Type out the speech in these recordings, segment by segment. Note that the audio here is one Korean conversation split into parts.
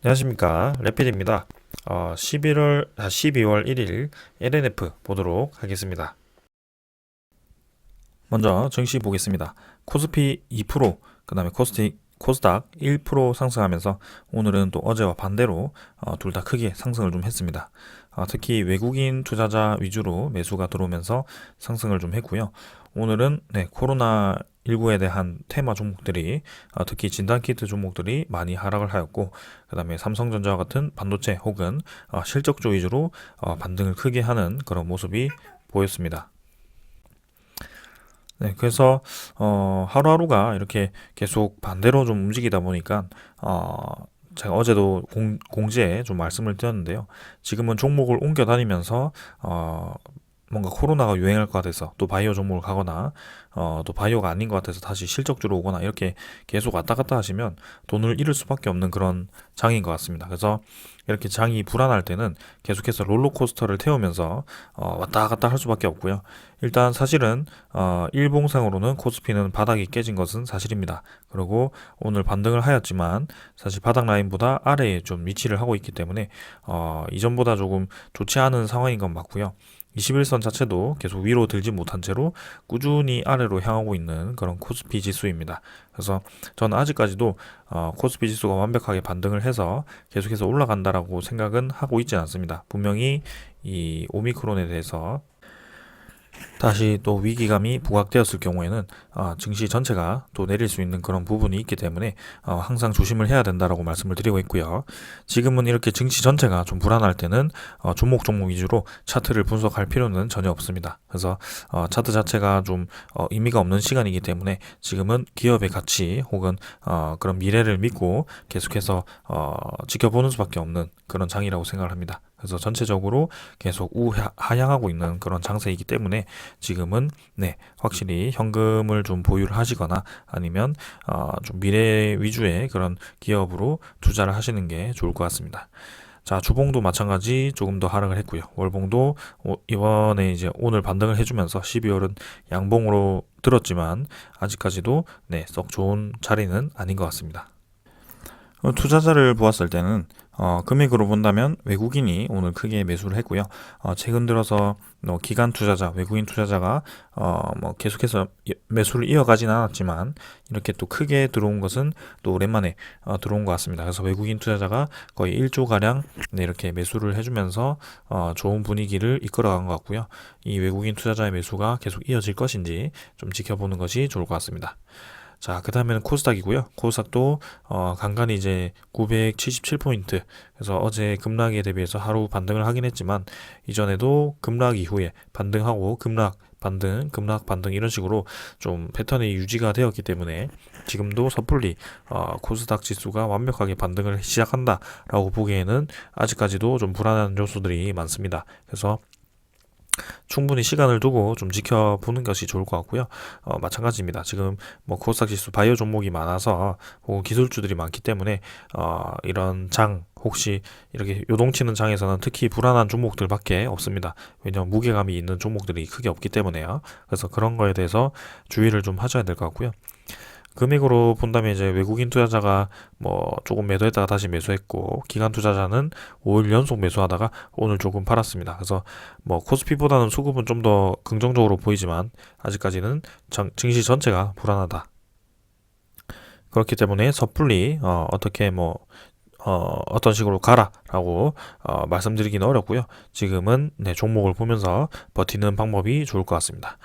안녕하십니까. 레필입니다. 12월 1일 LNF 보도록 하겠습니다. 먼저 증시 보겠습니다. 코스피 2%, 그 다음에 코스닥 1% 상승하면서 오늘은 또 어제와 반대로 둘 다 크게 상승을 좀 했습니다. 특히 외국인 투자자 위주로 매수가 들어오면서 상승을 좀 했고요. 오늘은 코로나19에 대한 테마 종목들이 특히 진단키트 종목들이 많이 하락을 하였고, 그 다음에 삼성전자와 같은 반도체 혹은 실적주 위주로 반등을 크게 하는 그런 모습이 보였습니다. 네, 그래서 하루하루가 이렇게 계속 반대로 좀 움직이다 보니까 제가 어제도 공지에 좀 말씀을 드렸는데요. 지금은 종목을 옮겨 다니면서 뭔가 코로나가 유행할 것 같아서 또 바이오 종목을 가거나 또 바이오가 아닌 것 같아서 다시 실적주로 오거나 이렇게 계속 왔다 갔다 하시면 돈을 잃을 수밖에 없는 그런 장인 것 같습니다. 그래서 이렇게 장이 불안할 때는 계속해서 롤러코스터를 태우면서 왔다 갔다 할 수밖에 없고요. 일단 사실은 일봉상으로는 코스피는 바닥이 깨진 것은 사실입니다. 그리고 오늘 반등을 하였지만 사실 바닥 라인보다 아래에 좀 위치를 하고 있기 때문에 이전보다 조금 좋지 않은 상황인 건 맞고요. 21선 자체도 계속 위로 들지 못한 채로 꾸준히 아래로 향하고 있는 그런 코스피 지수입니다. 그래서 저는 아직까지도 코스피 지수가 완벽하게 반등을 해서 계속해서 올라간다라고 생각은 하고 있지 않습니다. 분명히 이 오미크론에 대해서 다시 또 위기감이 부각되었을 경우에는 증시 전체가 또 내릴 수 있는 그런 부분이 있기 때문에 항상 조심을 해야 된다라고 말씀을 드리고 있고요. 지금은 이렇게 증시 전체가 좀 불안할 때는 종목 위주로 차트를 분석할 필요는 전혀 없습니다. 그래서 차트 자체가 좀 의미가 없는 시간이기 때문에 지금은 기업의 가치 혹은 그런 미래를 믿고 계속해서 지켜보는 수밖에 없는 그런 장이라고 생각을 합니다. 그래서 전체적으로 계속 하향하고 있는 그런 장세이기 때문에 지금은 확실히 현금을 좀 보유를 하시거나 아니면 좀 미래 위주의 그런 기업으로 투자를 하시는 게 좋을 것 같습니다. 자, 주봉도 마찬가지 조금 더 하락을 했고요. 월봉도 이번에 이제 오늘 반등을 해주면서 12월은 양봉으로 들었지만 아직까지도 썩 좋은 자리는 아닌 것 같습니다. 투자자를 보았을 때는 금액으로 본다면 외국인이 오늘 크게 매수를 했고요. 최근 들어서 기관 투자자, 외국인 투자자가 뭐 계속해서 매수를 이어가진 않았지만 이렇게 또 크게 들어온 것은 또 오랜만에 들어온 것 같습니다. 그래서 외국인 투자자가 거의 1조 가량 이렇게 매수를 해주면서 좋은 분위기를 이끌어간 것 같고요. 이 외국인 투자자의 매수가 계속 이어질 것인지 좀 지켜보는 것이 좋을 것 같습니다. 자, 그 다음에는 코스닥이고요. 코스닥도 간간히 이제 977포인트. 그래서 어제 급락에 대비해서 하루 반등을 하긴 했지만 이전에도 급락 이후에 반등하고 급락 반등, 급락 반등 이런 식으로 좀 패턴이 유지가 되었기 때문에 지금도 섣불리 코스닥 지수가 완벽하게 반등을 시작한다라고 보기에는 아직까지도 좀 불안한 요소들이 많습니다. 그래서 충분히 시간을 두고 좀 지켜보는 것이 좋을 것 같고요. 마찬가지입니다. 지금 뭐 코스닥 지수 바이오 종목이 많아서 혹은 기술주들이 많기 때문에 이런 장 혹시 이렇게 요동치는 장에서는 특히 불안한 종목들밖에 없습니다. 왜냐하면 무게감이 있는 종목들이 크게 없기 때문에요. 그래서 그런 거에 대해서 주의를 좀 하셔야 될 것 같고요. 금액으로 본다면 이제 외국인 투자자가 뭐 조금 매도했다가 다시 매수했고 기관 투자자는 5일 연속 매수하다가 오늘 조금 팔았습니다. 그래서 뭐 코스피보다는 수급은 좀 더 긍정적으로 보이지만 아직까지는 증시 전체가 불안하다. 그렇기 때문에 섣불리 어떻게 뭐 어떤 식으로 가라라고 말씀드리기는 어렵고요. 지금은 종목을 보면서 버티는 방법이 좋을 것 같습니다.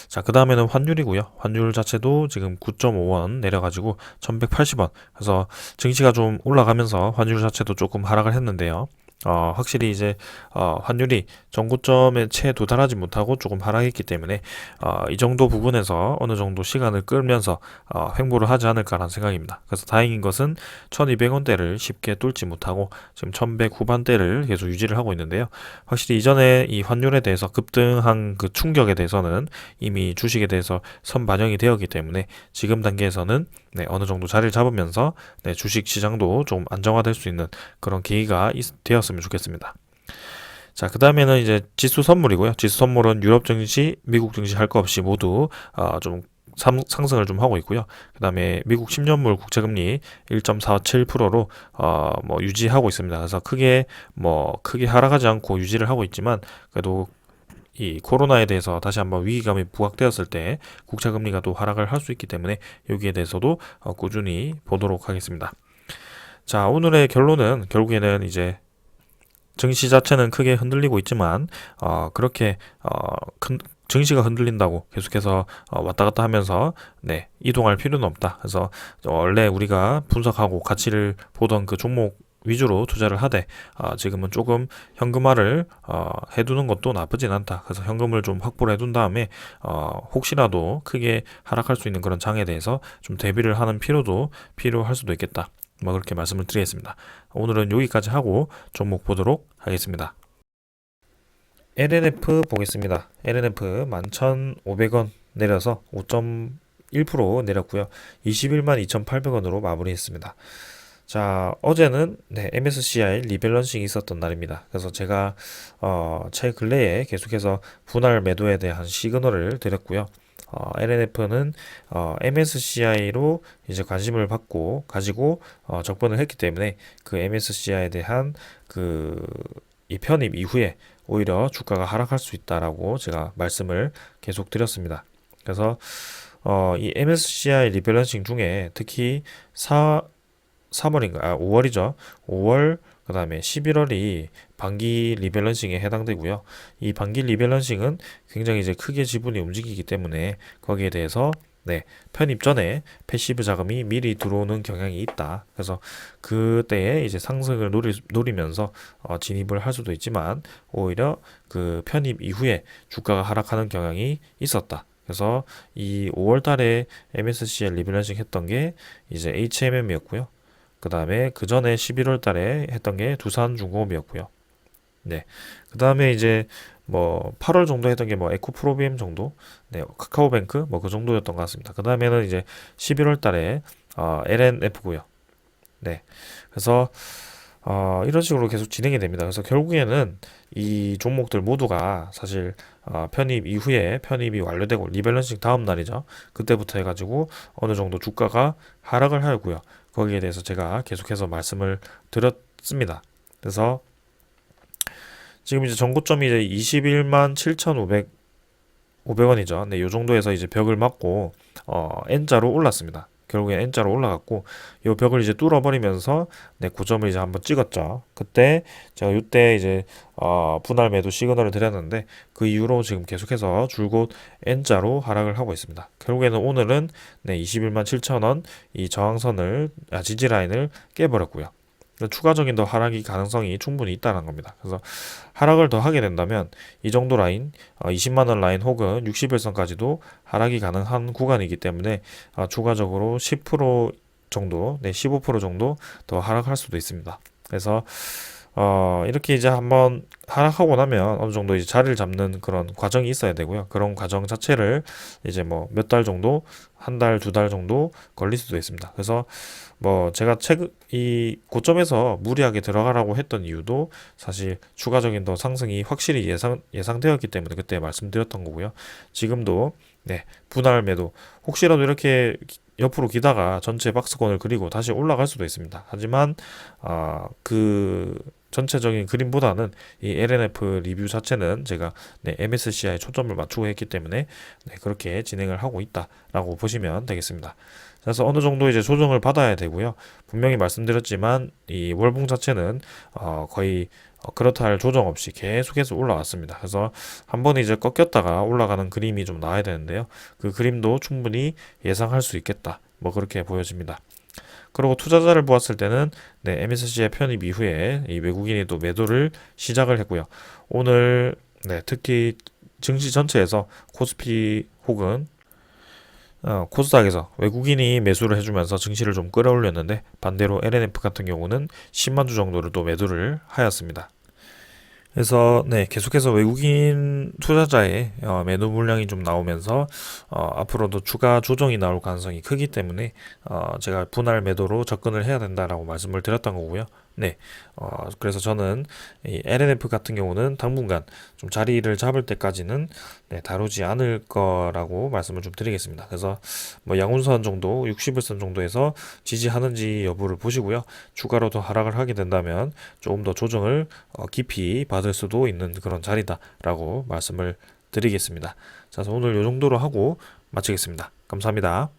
자, 그 다음에는 환율이고요. 환율 자체도 지금 9.5원 내려가지고 1180원. 그래서 증시가 좀 올라가면서 환율 자체도 조금 하락을 했는데요. 확실히 이제 환율이 정고점에 채 도달하지 못하고 조금 하락했기 때문에 이 정도 부분에서 어느 정도 시간을 끌면서 횡보를 하지 않을까라는 생각입니다. 그래서 다행인 것은 1200원대를 쉽게 뚫지 못하고 지금 1100 후반대를 계속 유지를 하고 있는데요. 확실히 이전에 이 환율에 대해서 급등한 그 충격에 대해서는 이미 주식에 대해서 선반영이 되었기 때문에 지금 단계에서는 어느 정도 자리를 잡으면서 주식 시장도 좀 안정화될 수 있는 그런 계기가 되었으면 좋겠습니다. 자, 그 다음에는 이제 지수 선물이고요. 지수 선물은 유럽 증시, 미국 증시 할 거 없이 모두 좀 상승을 좀 하고 있고요. 그다음에 미국 10년물 국채금리 1.47%로 뭐 유지하고 있습니다. 그래서 크게 하락하지 않고 유지를 하고 있지만 그래도 이 코로나에 대해서 다시 한번 위기감이 부각되었을 때 국채금리가 또 하락을 할 수 있기 때문에 여기에 대해서도 꾸준히 보도록 하겠습니다. 자, 오늘의 결론은 결국에는 이제 증시 자체는 크게 흔들리고 있지만 그렇게 큰 증시가 흔들린다고 계속해서 왔다 갔다 하면서 이동할 필요는 없다. 그래서 원래 우리가 분석하고 가치를 보던 그 종목 위주로 투자를 하되 지금은 조금 현금화를 해두는 것도 나쁘진 않다. 그래서 현금을 좀 확보를 해둔 다음에 혹시라도 크게 하락할 수 있는 그런 장에 대해서 좀 대비를 하는 필요도 필요할 수도 있겠다. 뭐 그렇게 말씀을 드리겠습니다. 오늘은 여기까지 하고 종목 보도록 하겠습니다. LNF 보겠습니다. LNF 11,500원 내려서 5.1% 내렸고요. 21만 2,800원으로 마무리했습니다. 자, 어제는 MSCI 리밸런싱이 있었던 날입니다. 그래서 제가 최근래에 계속해서 분할 매도에 대한 시그널을 드렸고요. LNF는 MSCI로 이제 관심을 받고 가지고 접근을 했기 때문에 그 MSCI에 대한 이 편입 이후에 오히려 주가가 하락할 수 있다라고 제가 말씀을 계속 드렸습니다. 그래서 이 MSCI 리밸런싱 중에 특히 5월이죠. 5월 그다음에 11월이 반기 리밸런싱에 해당되고요. 이 반기 리밸런싱은 굉장히 이제 크게 지분이 움직이기 때문에 거기에 대해서 편입 전에 패시브 자금이 미리 들어오는 경향이 있다. 그래서 그때에 이제 상승을 노리면서 진입을 할 수도 있지만 오히려 그 편입 이후에 주가가 하락하는 경향이 있었다. 그래서 이 5월 달에 MSCI 리밸런싱 했던 게 이제 HMM이었고요. 그 다음에 그 전에 11월 달에 했던 게 두산중공업이었고요. 그 다음에 이제 뭐 8월 정도 했던 게 뭐 에코프로비엠 정도, 카카오뱅크 뭐 그 정도였던 것 같습니다. 그 다음에는 이제 11월 달에 LNF고요. 그래서 이런 식으로 계속 진행이 됩니다. 그래서 결국에는 이 종목들 모두가 사실 편입 이후에 편입이 완료되고 리밸런싱 다음 날이죠. 그때부터 해가지고 어느 정도 주가가 하락을 하고요. 거기에 대해서 제가 계속해서 말씀을 드렸습니다. 그래서 지금 이제 전고점이 이제 21만 7,500원이죠. 이 정도에서 이제 벽을 맞고 N자로 올랐습니다. 결국에 N자로 올라갔고 이 벽을 이제 뚫어버리면서 고점을 이제 한번 찍었죠. 그때 제가 이때 이제 분할 매도 시그널을 드렸는데 그 이후로 지금 계속해서 줄곧 N자로 하락을 하고 있습니다. 결국에는 오늘은 21만 7천원 이 저항선을 지지 라인을 깨버렸고요. 추가적인 더 하락이 가능성이 충분히 있다는 겁니다. 그래서 하락을 더 하게 된다면 이 정도 라인, 20만원 라인 혹은 60일선까지도 하락이 가능한 구간이기 때문에 추가적으로 10% 정도, 15% 정도 더 하락할 수도 있습니다. 그래서 이렇게 이제 한번 하락하고 나면 어느 정도 이제 자리를 잡는 그런 과정이 있어야 되고요. 그런 과정 자체를 이제 뭐 몇 달 정도, 한 달, 두 달 정도 걸릴 수도 있습니다. 그래서 뭐 제가 이 고점에서 무리하게 들어가라고 했던 이유도 사실 추가적인 더 상승이 확실히 예상되었기 때문에 그때 말씀드렸던 거고요. 지금도 분할 매도 혹시라도 이렇게 옆으로 기다가 전체 박스권을 그리고 다시 올라갈 수도 있습니다. 하지만 그 전체적인 그림보다는 이 LNF 리뷰 자체는 제가 MSCI 초점을 맞추고 했기 때문에 그렇게 진행을 하고 있다라고 보시면 되겠습니다. 그래서 어느 정도 이제 조정을 받아야 되고요. 분명히 말씀드렸지만 이 월봉 자체는 거의 그렇다 할 조정 없이 계속해서 올라왔습니다. 그래서 한번 이제 꺾였다가 올라가는 그림이 좀 나와야 되는데요. 그 그림도 충분히 예상할 수 있겠다. 뭐 그렇게 보여집니다. 그리고 투자자를 보았을 때는 MSCI 편입 이후에 이 외국인이 또 매도를 시작을 했고요. 오늘 특히 증시 전체에서 코스피 혹은 코스닥에서 외국인이 매수를 해주면서 증시를 좀 끌어올렸는데 반대로 LNF 같은 경우는 10만 주 정도를 또 매도를 하였습니다. 그래서 계속해서 외국인 투자자의 매도 물량이 좀 나오면서 앞으로도 추가 조정이 나올 가능성이 크기 때문에 제가 분할 매도로 접근을 해야 된다라고 말씀을 드렸던 거고요. 네, 그래서 저는 이 LNF 같은 경우는 당분간 좀 자리를 잡을 때까지는 네, 다루지 않을 거라고 말씀을 좀 드리겠습니다. 그래서 뭐 양운선 정도, 60일선 정도에서 지지하는지 여부를 보시고요. 추가로 더 하락을 하게 된다면 조금 더 조정을 깊이 받을 수도 있는 그런 자리다라고 말씀을 드리겠습니다. 자, 그래서 오늘 이 정도로 하고 마치겠습니다. 감사합니다.